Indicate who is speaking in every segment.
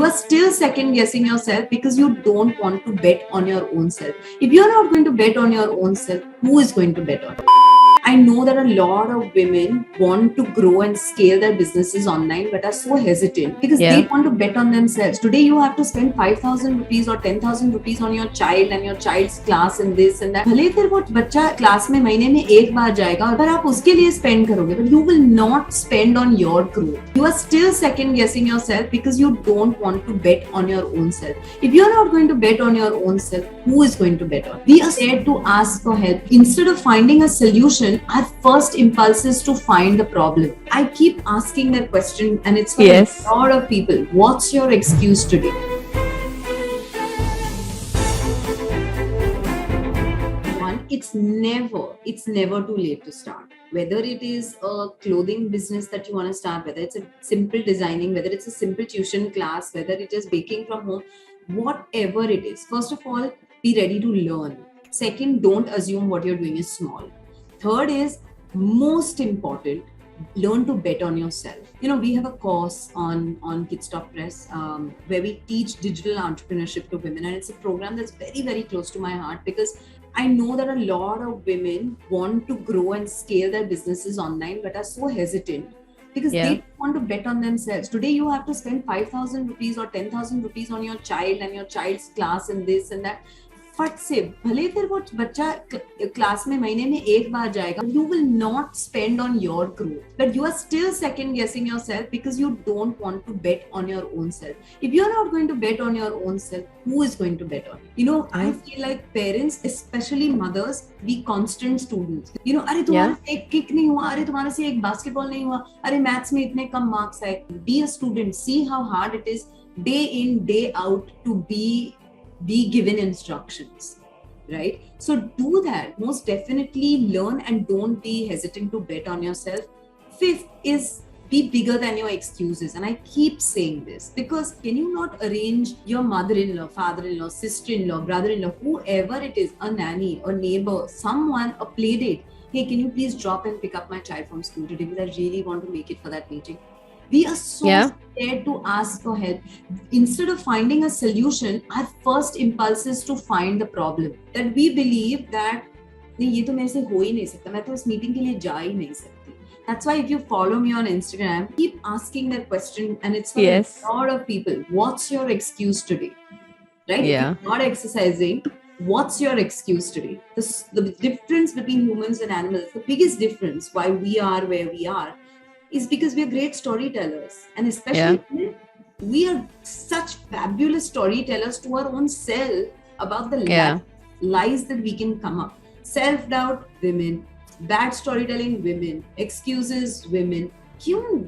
Speaker 1: you are still second guessing yourself because you don't want to bet on your own self. If you're not going to bet on your own self, who is going to bet on you? I know that a lot of women want to grow and scale their businesses online but are so hesitant because they want to bet on themselves. Today you have to spend 5,000 rupees or 10,000 rupees on your child and your child's class and this and that. भले फिर वो बच्चा class में महीने में एक बार जाएगा और आप उसके लिए spend करोगे, but you will not spend on your growth. You are still second guessing yourself because you don't want to bet on your own self. If you're not going to bet on your own self, who is going to bet on you? We are scared to ask for help. Instead of finding a solution, our first impulse is to find the problem. I keep asking that question and it's for a lot of people. What's your excuse today? One, it's never too late to start. Whether it is a clothing business that you want to start, whether it's a simple designing, whether it's a simple tuition class, whether it is baking from home, whatever it is. First of all, be ready to learn. Second, don't assume what you're doing is small. Third is, most important, learn to bet on yourself. You know, we have a course on Kidstop Press where we teach digital entrepreneurship to women, and it's a program that's very, very close to my heart because I know that a lot of women want to grow and scale their businesses online but are so hesitant because they want to bet on themselves. Today you have to spend 5,000 rupees or 10,000 rupees on your child and your child's class and this and that. फट से भले फिर वो बच्चा class में महीने में एक बार जाएगा, you will not spend on your growth, but you are still second guessing yourself because you don't want to bet on your own self. If you're not going to bet on your own self, who is going to bet on you? You know, I feel like parents, especially mothers, be constant students. You know, अरे तुम्हारे से एक kick नहीं हुआ, अरे तुम्हारे से एक बास्केटबॉल नहीं हुआ, अरे मैथ्स में इतने कम मार्क्स आए. Be a student. See how hard it is day in, day out to be given instructions, right? So do that. Most definitely learn and don't be hesitant to bet on yourself. Fifth is be bigger than your excuses. And I keep saying this because can you not arrange your mother-in-law, father-in-law, sister-in-law, brother-in-law, whoever it is, a nanny, a neighbor, someone, a play date. Hey, can you please drop and pick up my child from school today because I really want to make it for that meeting. We are so scared to ask for help. Instead of finding a solution, our first impulse is to find the problem. That we believe that नहीं ये तो मेरे से हो ही नहीं सकता, मैं तो इस मीटिंग के लिए जा ही नहीं सकती. That's why if you follow me on Instagram, keep asking that question and it's for a lot of people. What's your excuse today? Right? If you're not exercising, what's your excuse today? The difference between humans and animals, the biggest difference why we are where we are, is because we are great storytellers, and especially we are such fabulous storytellers to our own self about the lies that we can come up. Self-doubt, women. Bad storytelling, women. Excuses, women.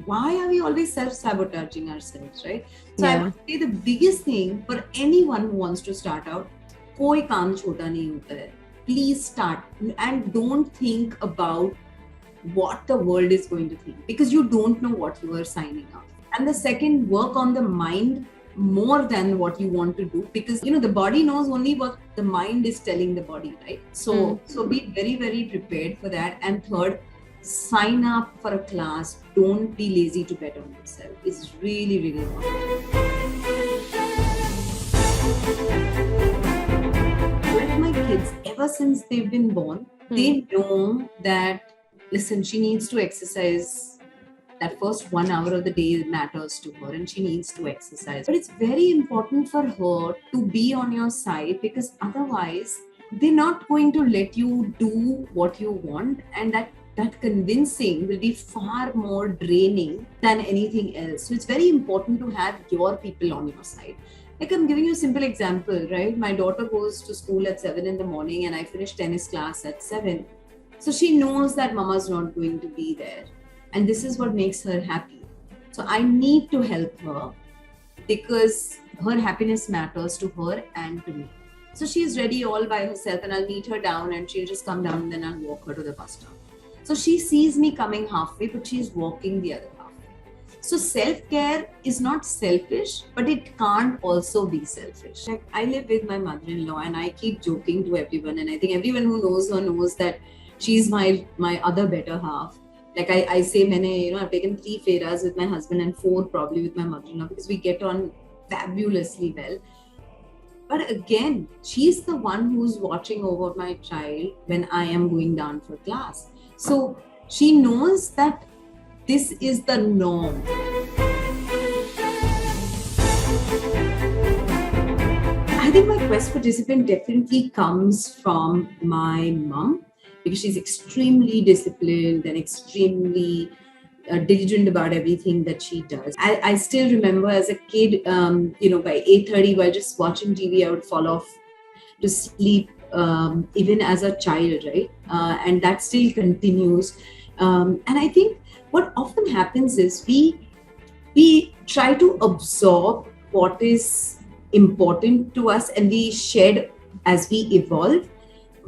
Speaker 1: Why are we always self-sabotaging ourselves, right? So I would say the biggest thing for anyone who wants to start out, koi kaam chota nahi hota hai. Please start and don't think about what the world is going to think because you don't know what you are signing up. And the second, work on the mind more than what you want to do because you know the body knows only what the mind is telling the body, right? So be very, very prepared for that. And third, sign up for a class. Don't be lazy to bet on yourself. It's really, really important. With my kids, ever since they've been born, they know that listen, she needs to exercise. That first 1 hour of the day matters to her and she needs to exercise. But it's very important for her to be on your side because otherwise they're not going to let you do what you want, and that convincing will be far more draining than anything else. So it's very important to have your people on your side. Like I'm giving you a simple example, right? My daughter goes to school at 7 in the morning and I finish tennis class at 7. So she knows that mama's not going to be there. And this is what makes her happy. So I need to help her because her happiness matters to her and to me. So she's ready all by herself and I'll meet her down and she'll just come down and then I'll walk her to the bus stop. So she sees me coming halfway, but she's walking the other halfway. So self-care is not selfish, but it can't also be selfish. Like I live with my mother-in-law and I keep joking to everyone. And I think everyone who knows her knows that she's my other better half. Like I say, I've taken 3 fairas with my husband and 4 probably with my mother-in-law because we get on fabulously well. But again, she's the one who's watching over my child when I am going down for class. So she knows that this is the norm. I think my quest for discipline definitely comes from my mom, because she's extremely disciplined and extremely diligent about everything that she does. I still remember as a kid, by 8:30, while just watching TV, I would fall off to sleep, even as a child, right? And that still continues. And I think what often happens is we try to absorb what is important to us, and we shed as we evolve.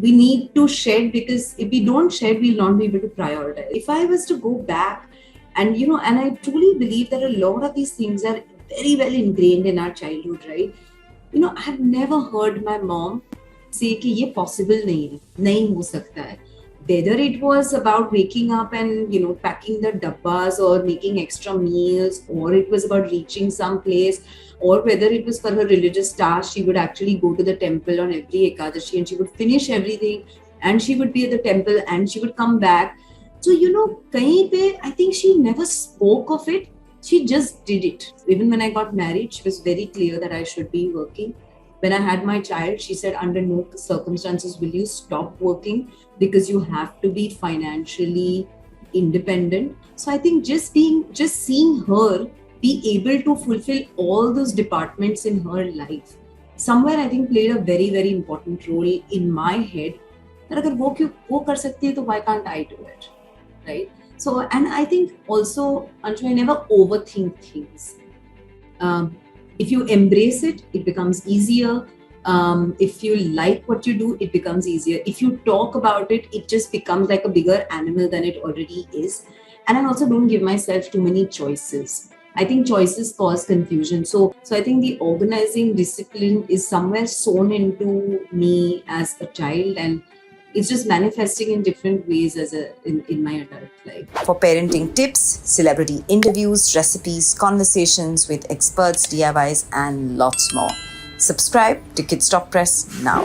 Speaker 1: We need to shed, because if we don't shed, we'll not be able to prioritize. If I was to go back, and I truly believe that a lot of these things are very well ingrained in our childhood, right? I've never heard my mom say कि ये possible नहीं हो सकता है. Whether it was about waking up and packing the dabbas or making extra meals, or it was about reaching some place, or whether it was for her religious task, she would actually go to the temple on every Ekadashi and she would finish everything and she would be at the temple and she would come back. So kahin pe, I think she never spoke of it. She just did it. Even when I got married, she was very clear that I should be working. When I had my child, she said, under no circumstances will you stop working, because you have to be financially independent. So I think just seeing her be able to fulfill all those departments in her life, somewhere I think played a very, very important role in my head, that agar wo kar sakti hai, to why can't I do it, right? So, and I think also, Anshu, I never overthink things. If you embrace it, it becomes easier. If you like what you do, it becomes easier. If you talk about it, it just becomes like a bigger animal than it already is. And I also don't give myself too many choices. I think choices cause confusion. So I think the organizing discipline is somewhere sewn into me as a child, and it's just manifesting in different ways in my adult life.
Speaker 2: For parenting tips, celebrity interviews, recipes, conversations with experts, DIYs, and lots more. Subscribe to Kids Talk Press now.